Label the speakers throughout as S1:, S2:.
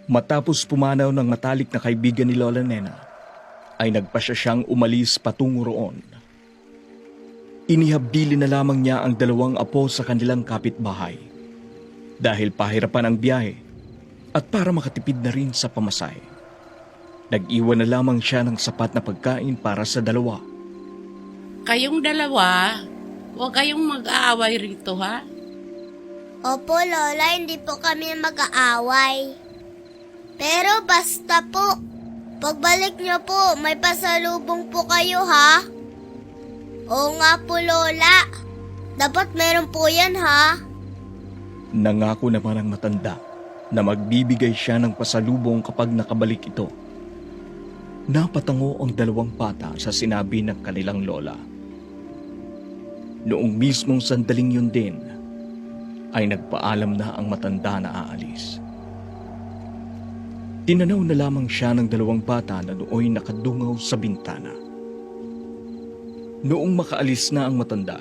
S1: Matapos pumanaw ng matalik na kaibigan ni Lola Nena, ay nagpasya siyang umalis patungo roon. Inihabili na lamang niya ang 2 apo sa kanilang kapitbahay dahil pahirapan ang biyahe at para makatipid na rin sa pamasahe. Nag-iwan na lamang siya ng sapat na pagkain para sa 2.
S2: Kayong 2, huwag kayong mag-aaway rito, ha?
S3: Opo, Lola, hindi po kami mag-aaway. Pero basta po, pagbalik niyo po, may pasalubong po kayo, ha? Oo nga po, Lola. Dapat meron po yan, ha?
S1: Nangako naman ang matanda na magbibigay siya ng pasalubong kapag nakabalik ito. Napatango ang 2 bata sa sinabi ng kanilang lola. Noong mismong sandaling yun din, ay nagpaalam na ang matanda na aalis. Tinanaw na lamang siya ng 2 bata na nooy nakadungaw sa bintana. Noong makaalis na ang matanda,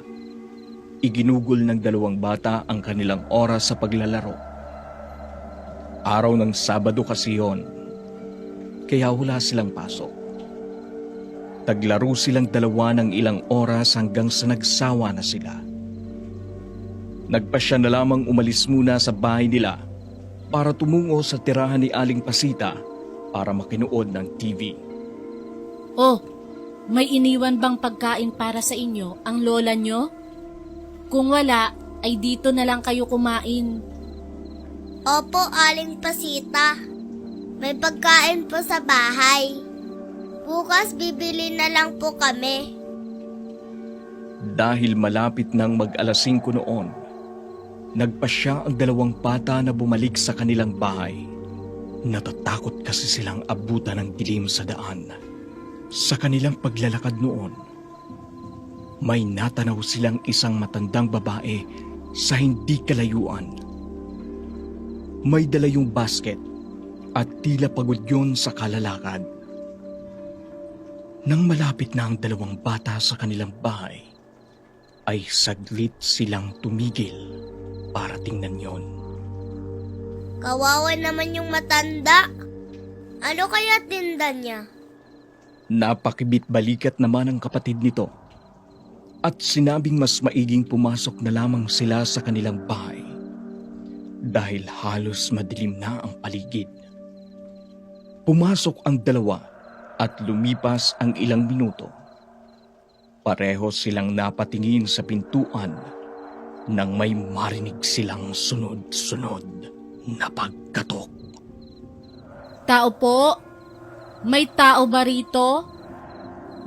S1: iginugol ng 2 bata ang kanilang oras sa paglalaro. Araw ng Sabado kasi yon, kaya wala silang pasok. Taglaro silang 2 ng ilang oras hanggang sa nagsawa na sila. Nagpasya na lamang umalis muna sa bahay nila para tumungo sa tirahan ni Aling Pasita para makinood ng TV.
S4: Oh, may iniwan bang pagkain para sa inyo ang lola nyo? Kung wala, ay dito na lang kayo kumain.
S3: Opo, Aling Pasita. May pagkain po sa bahay. Bukas bibili na lang po kami.
S1: Dahil malapit nang mag-alas 5 noon, nagpasya ang 2 bata na bumalik sa kanilang bahay. Natatakot kasi silang abutan ng dilim sa daan. Sa kanilang paglalakad noon, may natanaw silang isang matandang babae sa hindi kalayuan. May dala yung basket at tila pagod yun sa kalalakad. Nang malapit na ang 2 bata sa kanilang bahay, ay saglit silang tumigil para tingnan yon.
S3: Kawawa naman yung matanda. Ano kaya tinda niya?
S1: Napakibit-balikat naman ang kapatid nito at sinabing mas maiging pumasok na lamang sila sa kanilang bahay dahil halos madilim na ang paligid. Pumasok ang 2 at lumipas ang ilang minuto. Pareho silang napatingin sa pintuan nang may marinig silang sunod-sunod na pagkatok.
S4: Tao po? May tao ba rito?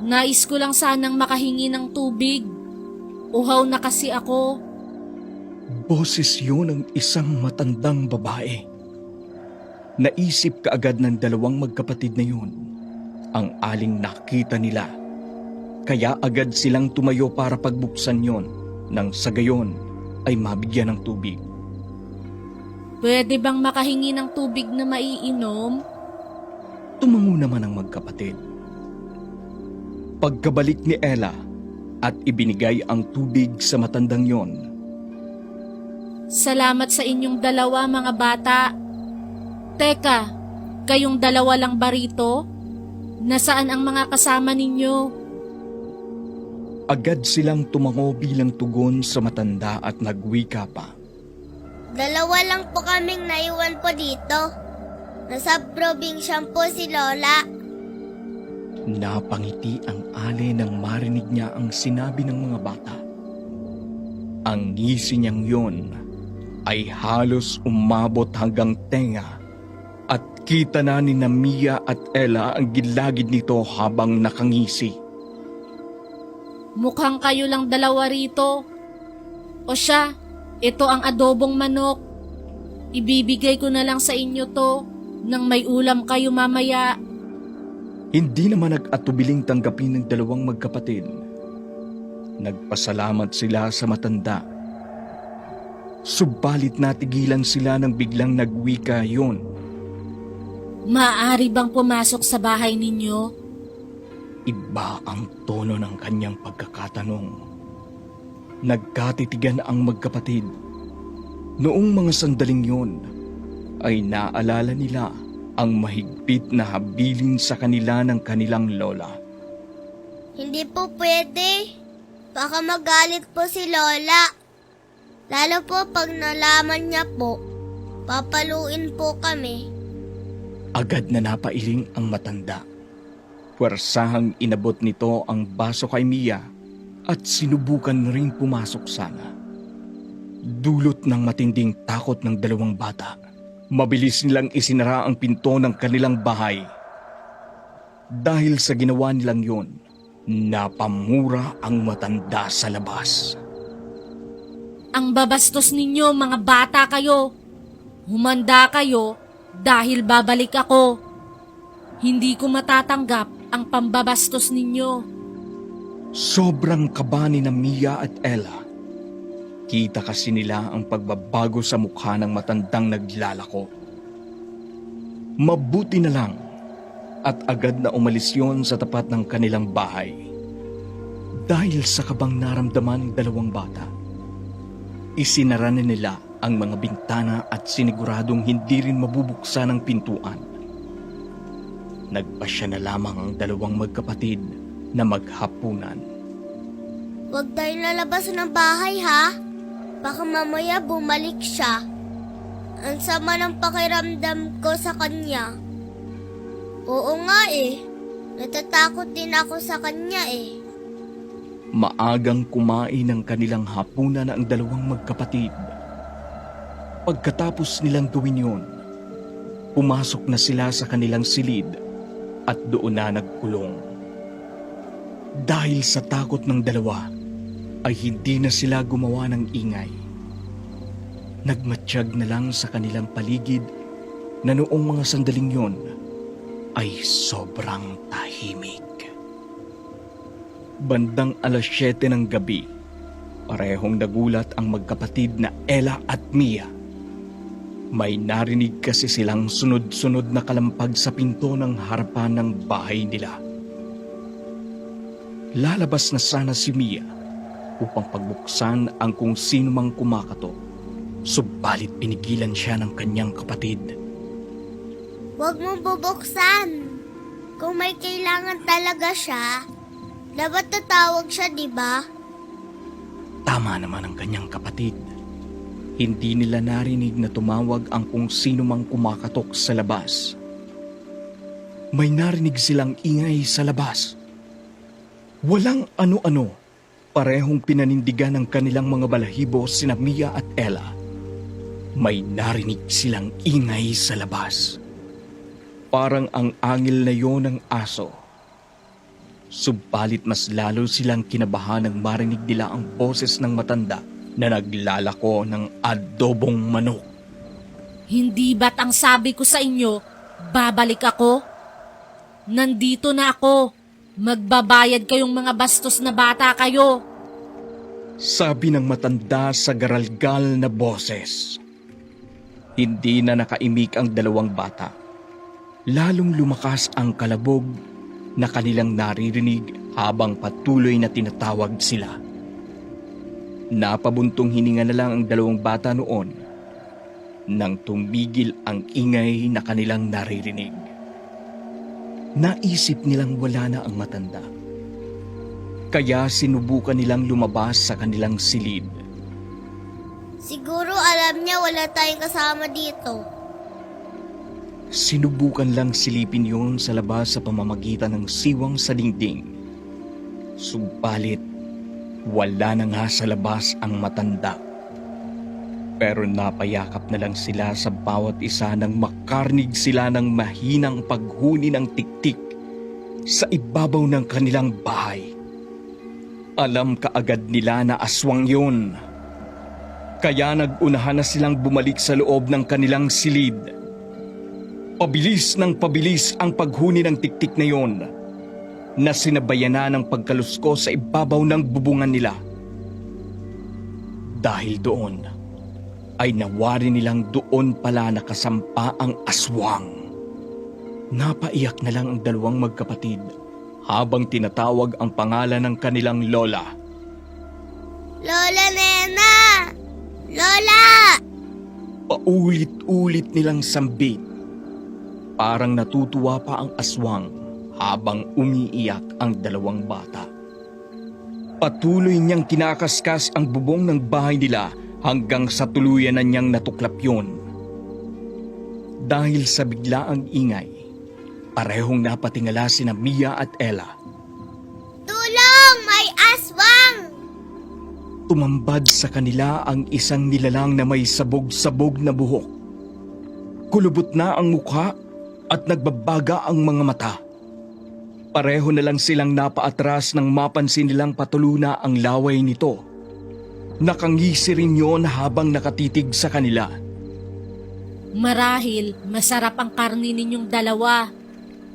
S4: Nais ko lang sanang makahingi ng tubig. Uhaw na kasi ako.
S1: Boses yun ng isang matandang babae. Naisip kaagad ng 2 magkapatid na yun ang aling nakita nila. Kaya agad silang tumayo para pagbuksan yon nang sa gayon ay mabigyan ng tubig.
S4: Pwede bang makahingi ng tubig na maiinom?
S1: Tumango naman ang magkapatid. Pagkabalik ni Ella at ibinigay ang tubig sa matandang yon.
S4: Salamat sa inyong 2 mga bata. Teka, kayong 2 lang ba rito? Nasaan ang mga kasama ninyo?
S1: Agad silang tumango bilang tugon sa matanda at nagwika pa.
S3: 2 lang po kaming naiwan po dito. Nasa probinsyang po si Lola.
S1: Napangiti ang ale nang marinig niya ang sinabi ng mga bata. Ang ngisi niyang yon ay halos umabot hanggang tenga at kita na ni Mia at Ella ang gilagid nito habang nakangisi.
S4: Mukhang kayo lang 2 rito. O siya, ito ang adobong manok. Ibibigay ko na lang sa inyo to nang may ulam kayo mamaya.
S1: Hindi naman nag-atubiling tanggapin ng 2 magkapatid. Nagpasalamat sila sa matanda. Subalit natigilan sila nang biglang nagwika yon.
S4: Maaari bang pumasok sa bahay ninyo?
S1: Iba ang tono ng kanyang pagkakatanong. Nagkatitigan ang magkapatid. Noong mga sandaling yon, ay naalala nila ang mahigpit na habilin sa kanila ng kanilang lola.
S3: Hindi po pwede. Baka magalit po si Lola. Lalo po pag nalaman niya po, papaluin po kami.
S1: Agad na napailing ang matanda. Puwersahang inabot nito ang baso kay Mia at sinubukan ring pumasok sana. Dulot ng matinding takot ng dalawang bata, mabilis nilang isinara ang pinto ng kanilang bahay. Dahil sa ginawa nilang yun, napamura ang matanda sa labas.
S4: Ang babastos ninyo, mga bata kayo. Humanda kayo dahil babalik ako. Hindi ko matatanggap ang pambabastos ninyo.
S1: Sobrang kaba ni na Mia at Ella. Kita kasi nila ang pagbabago sa mukha ng matandang naglalako. Mabuti na lang at agad na umalis yon sa tapat ng kanilang bahay. Dahil sa kabang naramdaman ng dalawang bata, isinara na nila ang mga bintana at siniguradong hindi rin mabubuksan ang pintuan. Nagpasya na lamang ang dalawang magkapatid na maghapunan.
S3: Huwag tayo lalabas ng bahay ha. Baka mamaya bumalik siya. Ang sama ng pakiramdam ko sa kanya. Oo nga eh. Natatakot din ako sa kanya eh.
S1: Maagang kumain ng kanilang hapunan ang dalawang magkapatid. Pagkatapos nilang gawin yun, pumasok na sila sa kanilang silid at doon na nagkulong. Dahil sa takot ng dalawa, ay hindi na sila gumawa ng ingay. Nagmatsyag na lang sa kanilang paligid na noong mga sandaling yon ay sobrang tahimik. Bandang 7:00 ng gabi, parehong nagulat ang magkapatid na Ella at Mia. May narinig kasi silang sunod-sunod na kalampag sa pinto ng harapan ng bahay nila. Lalabas na sana si Mia upang pagbuksan ang kung sino mang kumakatok, subalit pinigilan siya ng kanyang kapatid.
S3: Huwag mong bubuksan. Kung may kailangan talaga siya, dapat tatawag siya, di ba?
S1: Tama naman ang kanyang kapatid. Hindi nila narinig na tumawag ang kung sino mang kumakatok sa labas. May narinig silang ingay sa labas. Walang ano-ano. Parehong pinanindigan ng kanilang mga balahibo sina Mia at Ella. May narinig silang ingay sa labas. Parang ang angil na yon ng aso. Subalit mas lalo silang kinabahan nang marinig nila ang boses ng matanda na naglalako ng adobong manok.
S4: Hindi ba't ang sabi ko sa inyo, babalik ako? Nandito na ako. Magbabayad kayong mga bastos na bata kayo.
S1: Sabi ng matanda sa garalgal na boses. Hindi na nakaimik ang dalawang bata. Lalong lumakas ang kalabog na kanilang naririnig habang patuloy na tinatawag sila. Napabuntong hininga na lang ang dalawang bata noon nang tumigil ang ingay na kanilang naririnig. Naisip nilang wala na ang matanda. Kaya sinubukan nilang lumabas sa kanilang silid.
S3: Siguro alam niya wala tayong kasama dito.
S1: Sinubukan lang silipin yun sa labas sa pamamagitan ng siwang sa dingding. Subalit, wala na nga sa labas ang matanda. Pero napayakap na lang sila sa bawat isa nang makarnig sila ng mahinang paghuni ng tiktik sa ibabaw ng kanilang bahay. Alam kaagad nila na aswang yun. Kaya nagunahan na silang bumalik sa loob ng kanilang silid. Pabilis ng pabilis ang paghuni ng tiktik na yon na sinabayan na ng pagkalusko sa ibabaw ng bubungan nila. Dahil doon, ay nawari nilang doon pala nakasampa ang aswang. Napaiyak na lang ang dalawang magkapatid habang tinatawag ang pangalan ng kanilang lola.
S3: Lola Nena! Lola!
S1: Paulit-ulit nilang sambit. parang natutuwa pa ang aswang habang umiiyak ang dalawang bata. Patuloy niyang kinakaskas ang bubong ng bahay nila hanggang sa tuluyan na niyang natuklap yun. Dahil sa biglaang ingay, parehong napatingala sina Mia at Ella.
S3: Tulong! May aswang!
S1: Tumambad sa kanila ang isang nilalang na may sabog-sabog na buhok. Kulubot na ang mukha at nagbabaga ang mga mata. Pareho na lang silang napaatras nang mapansin nilang patuluna ang laway nito. Nakangisi rin yon habang nakatitig sa kanila.
S4: Marahil masarap ang karni ninyong dalawa.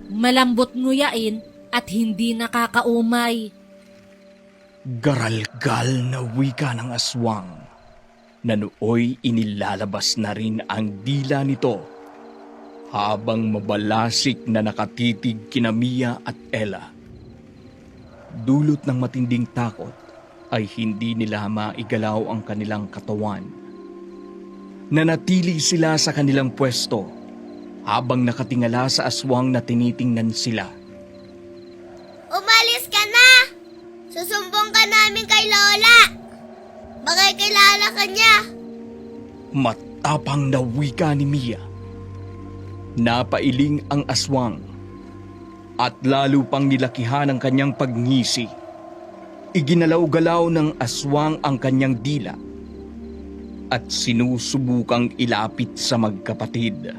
S4: Malambot nguyain at hindi nakakaumay.
S1: Garalgal na wika ng aswang na nooy inilalabas na rin ang dila nito habang mabalasik na nakatitig kina Mia at Ella. Dulot ng matinding takot ay hindi nila maigalaw ang kanilang katawan. Nanatili sila sa kanilang pwesto habang nakatingala sa aswang na tinitingnan sila.
S3: Umalis ka na! Susumbong ka namin kay Lola! Baka kilala ka niya!
S1: Matapang na wika ni Mia. Napailing ang aswang at lalo pang nilakihan ang kanyang pagngisi. Iginalaw-galaw ng aswang ang kanyang dila at sinusubukang ilapit sa magkapatid.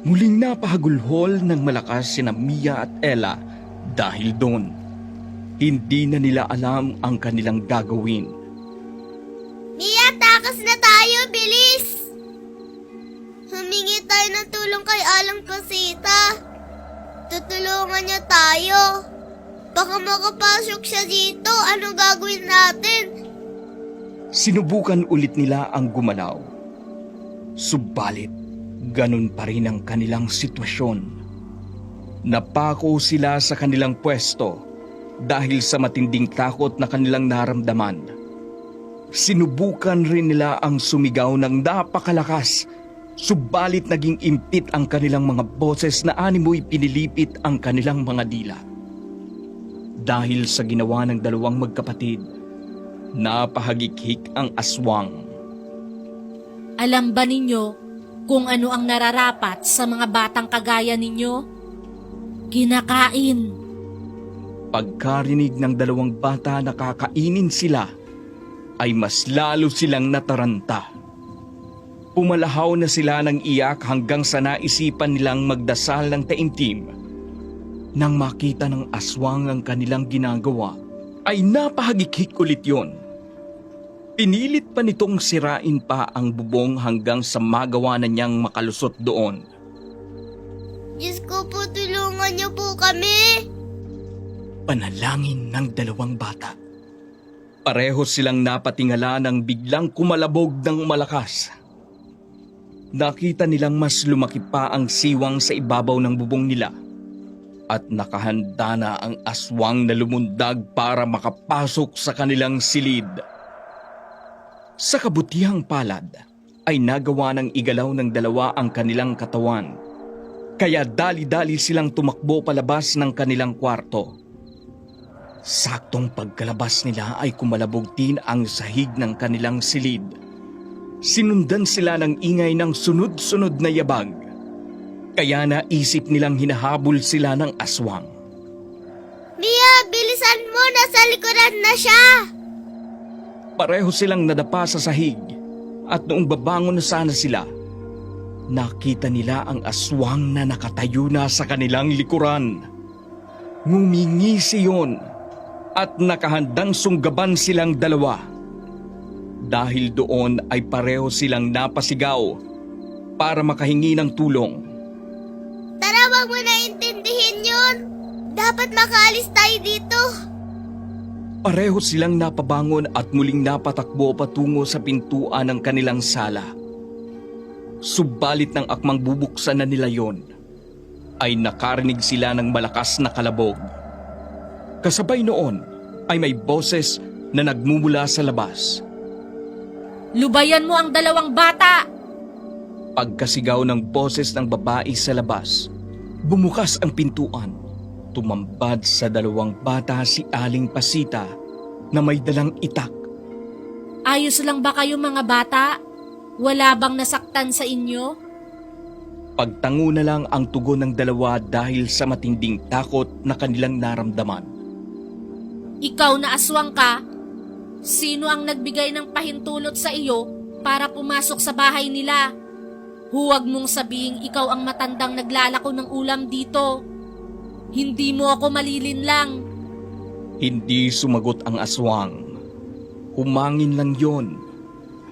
S1: Muling napahagulhol ng malakas sina Mia at Ella dahil doon. Hindi na nila alam ang kanilang gagawin.
S3: Mia, takas na tayo! Bilis! Humingi tayo ng tulong kay Alang Pasita. Tutulungan niya tayo. Baka makapasok siya dito. Ano gagawin natin?
S1: Sinubukan ulit nila ang gumalaw. Subalit, ganun pa rin ang kanilang sitwasyon. Napako sila sa kanilang pwesto dahil sa matinding takot na kanilang naramdaman. Sinubukan rin nila ang sumigaw ng napakalakas, subalit naging impit ang kanilang mga boses na animoy pinilipit ang kanilang mga dila. Dahil sa ginawa ng dalawang magkapatid, napahagikhik ang aswang.
S4: Alam ba ninyo kung ano ang nararapat sa mga batang kagaya ninyo? Kinakain.
S1: Pagkarinig ng dalawang bata na kakainin sila, ay mas lalo silang nataranta. Pumalahaw na sila ng iyak hanggang sa naisipan nilang magdasal ng taimtim. Nang makita ng aswang ang kanilang ginagawa, ay napahagikhik ulit yon. Pinilit pa nitong sirain pa ang bubong hanggang sa magawa na niyang makalusot doon.
S3: Diyos ko po, tulungan niyo po kami!
S1: Panalangin ng dalawang bata. Pareho silang napatingala nang biglang kumalabog ng malakas. Nakita nilang mas lumaki pa ang siwang sa ibabaw ng bubong nila at nakahanda na ang aswang na lumundag para makapasok sa kanilang silid. Sa kabutihang palad ay nagawa ng igalaw ng dalawa ang kanilang katawan, kaya dali-dali silang tumakbo palabas ng kanilang kwarto. Saktong pagkalabas nila ay kumalabog din ang sahig ng kanilang silid. Sinundan sila ng ingay ng sunod-sunod na yabag. Kaya naisip nilang hinahabol sila ng aswang.
S3: Mia, bilisan mo! Nasa likuran na siya!
S1: Pareho silang nadapa sa sahig at noong babangon na sana sila, nakita nila ang aswang na nakatayo na sa kanilang likuran. Ngumingisi yun at nakahandang sunggaban silang dalawa. Dahil doon ay pareho silang napasigaw para makahingi ng tulong.
S3: Tara, wag mo na intindihin yun! Dapat makaalis tayo dito!
S1: Pareho silang napabangon at muling napatakbo patungo sa pintuan ng kanilang sala. Subalit ng akmang bubuksan na nila yon, ay nakarinig sila ng malakas na kalabog. Kasabay noon ay may boses na nagmumula sa labas.
S4: Lubayan mo ang dalawang bata!
S1: Pagkasigaw ng boses ng babae sa labas, bumukas ang pintuan. Tumambad sa dalawang bata si Aling Pasita na may dalang itak.
S4: Ayos lang ba kayo mga bata? Wala bang nasaktan sa inyo?
S1: Pagtango na lang ang tugon ng dalawa dahil sa matinding takot na kanilang naramdaman.
S4: Ikaw na aswang ka? Sino ang nagbigay ng pahintulot sa iyo para pumasok sa bahay nila? Huwag mong sabihing ikaw ang matandang naglalako ng ulam dito. Hindi mo ako malilinlang.
S1: Hindi sumagot ang aswang. Humangin lang yon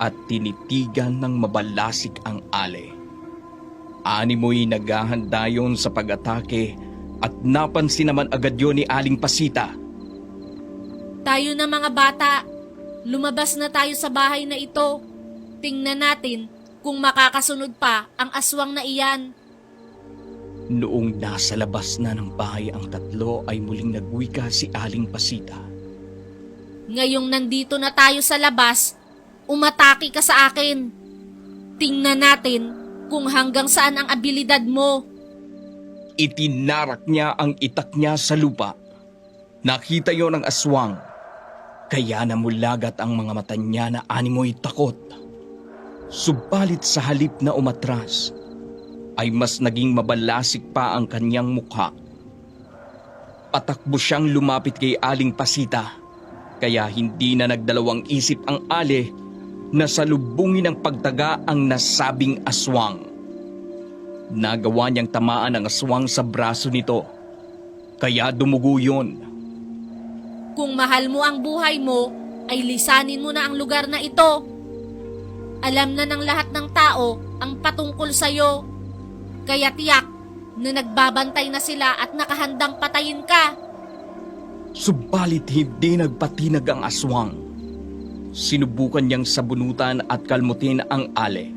S1: at tinitigan ng mabalasik ang ale. Animoy naghahanda yon sa pag-atake at napansin naman agad yon ni Aling Pasita.
S4: Tayo na mga bata, lumabas na tayo sa bahay na ito. Tingnan natin kung makakasunod pa ang aswang na iyan.
S1: Noong nasa labas na ng bahay ang tatlo ay muling nagwika si Aling Pasita.
S4: Ngayong nandito na tayo sa labas, umatake ka sa akin. Tingnan natin kung hanggang saan ang abilidad mo.
S1: Itinarak niya ang itak niya sa lupa. Nakita yon ng aswang. Kaya namulagat ang mga mata niya na animoy takot. Subalit sa halip na umatras, ay mas naging mabalasik pa ang kanyang mukha. Patakbo siyang lumapit kay Aling Pasita, kaya hindi na nagdalawang isip ang ale na salubungin ng pagtaga ang nasabing aswang. Nagawa niyang tamaan ang aswang sa braso nito, kaya dumugo yon.
S4: Kung mahal mo ang buhay mo, ay lisanin mo na ang lugar na ito. Alam na ng lahat ng tao ang patungkol sa'yo. Kaya tiyak na nagbabantay na sila at nakahandang patayin ka.
S1: Subalit hindi nagpatinag ang aswang. Sinubukan niyang sabunutan at kalmutin ang ale.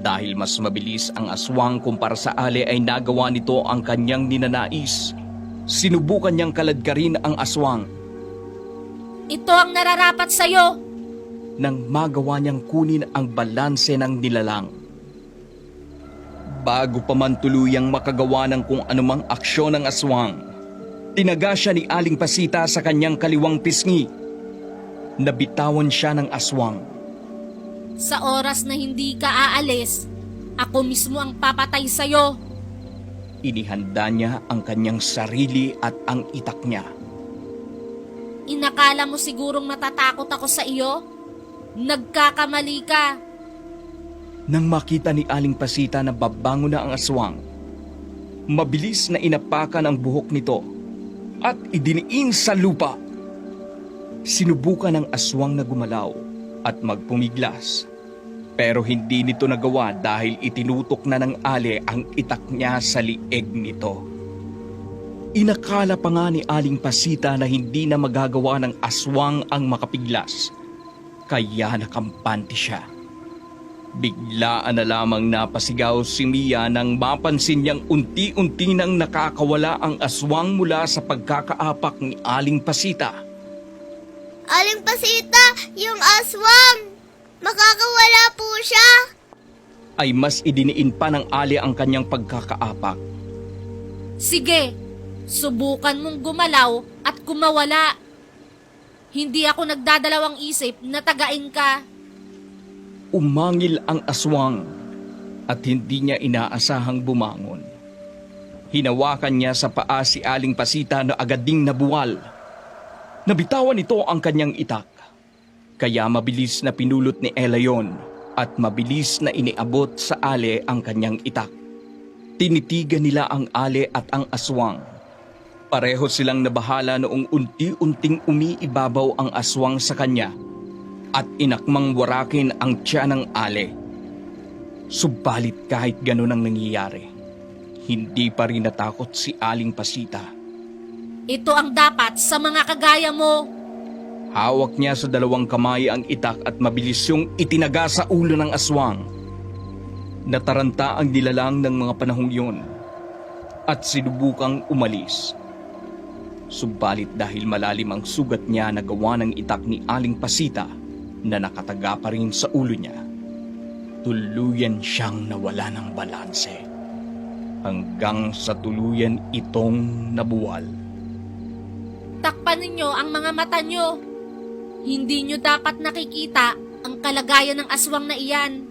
S1: Dahil mas mabilis ang aswang kumpara sa ale ay nagawa nito ang kanyang ninanais. Sinubukan niyang kaladkarin ang aswang.
S4: Ito ang nararapat sa'yo.
S1: Nang magawa niyang kunin ang balanse ng nilalang. Bago pa man tuluyang makagawa ng kung anumang aksyon ng aswang, tinaga siya ni Aling Pasita sa kanyang kaliwang pisngi. Nabitawan siya ng aswang.
S4: Sa oras na hindi ka aalis, ako mismo ang papatay sa'yo.
S1: Inihanda niya ang kanyang sarili at ang itak niya.
S4: Inakala mo sigurong matatakot ako sa iyo? Nagkakamali ka.
S1: Nang makita ni Aling Pasita na babango na ang aswang, mabilis na inapakan ang buhok nito at idiniin sa lupa. Sinubukan ng aswang na gumalaw at magpumiglas, pero hindi nito nagawa dahil itinutok na ng ale ang itak niya sa lieg nito. Inakala pa nga ni Aling Pasita na hindi na magagawa ng aswang ang makapiglas, kaya nakampante siya. Biglaan na lamang napasigaw si Mia nang mapansin niyang unti-unti nang nakakawala ang aswang mula sa pagkakaapak ni Aling Pasita.
S3: Aling Pasita, yung aswang! Makakawala po siya!
S1: Ay mas idiniin pa ng ale ang kanyang pagkakaapak.
S4: Sige, subukan mong gumalaw at kumawala. Hindi ako nagdadalawang isip na tagain ka.
S1: Umangil ang aswang at hindi niya inaasahang bumangon. Hinawakan niya sa paa si Aling Pasita na agad ding nabuwal. Nabitawan nito ang kanyang itak, kaya mabilis na pinulot ni Ella yon at mabilis na iniabot sa ale ang kanyang itak. Tinitigan nila ang ale at ang aswang. Pareho silang nabahala noong unti-unting umiibabaw ang aswang sa kanya at inakmang warakin ang tiyan ng ale. Subalit kahit ganun ang nangyayari, hindi pa rin natakot si Aling Pasita.
S4: Ito ang dapat sa mga kagaya mo.
S1: Hawak niya sa dalawang kamay ang itak at mabilis yung itinaga sa ulo ng aswang. Nataranta ang nilalang ng mga panahong yun at sinubukang umalis. Subalit dahil malalim ang sugat niya na gawa ng itak ni Aling Pasita na nakataga pa rin sa ulo niya, tuluyan siyang nawala ng balanse hanggang sa tuluyan itong nabuwal.
S4: Takpan ninyo ang mga mata nyo. Hindi nyo dapat nakikita ang kalagayan ng aswang na iyan.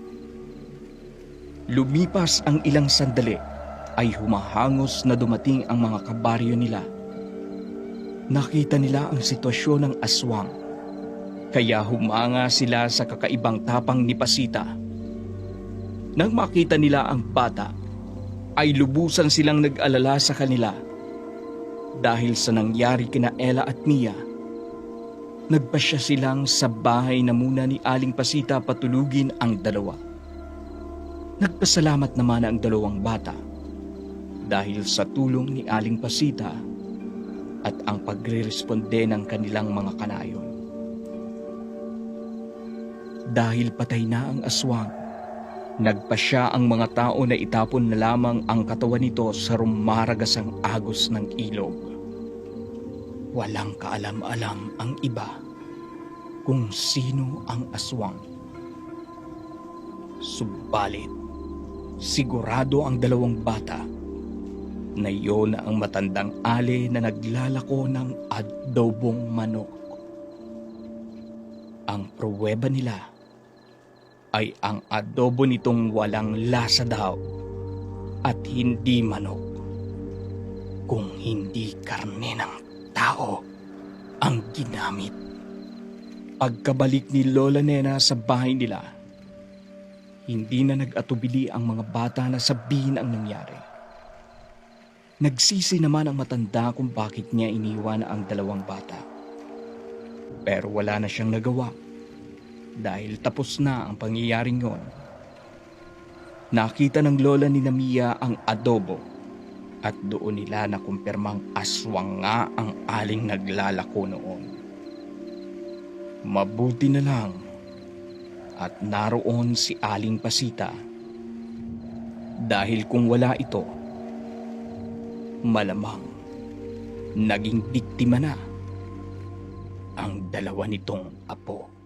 S1: Lumipas ang ilang sandali ay humahangos na dumating ang mga kabaryo nila. Nakita nila ang sitwasyon ng aswang, kaya humanga sila sa kakaibang tapang ni Pasita. Nang makita nila ang bata, ay lubusan silang nag-alala sa kanila. Dahil sa nangyari kina Ella at Mia, nagpasya silang sa bahay na muna ni Aling Pasita patulugin ang dalawa. Nagpasalamat naman ang dalawang bata dahil sa tulong ni Aling Pasita at ang pagre-responde ng kanilang mga kanayon. Dahil patay na ang aswang, nagpasya ang mga tao na itapon na lamang ang katawan nito sa rumaragasang agos ng ilog. Walang kaalam-alam ang iba kung sino ang aswang. Subalit, sigurado ang dalawang bata na iyon ang matandang ale na naglalako ng adobong manok. Ang pruweba nila ay ang adobo nitong walang lasa daw at hindi manok, kung hindi karne ng tao ang ginamit. Pagkabalik ni Lola Nena sa bahay nila, hindi na nag-atubili ang mga bata na sabihin ang nangyari. Nagsisi naman ang matanda kung bakit niya iniwan ang dalawang bata. Pero wala na siyang nagawa dahil tapos na ang pangyayaring yon. Nakita ng lola ni Mia ang adobo at doon nila nakumpirmang aswang nga ang aling naglalako noon. Mabuti na lang at naroon si Aling Pasita, dahil kung wala ito, malamang naging biktima na ang dalawa nitong apo.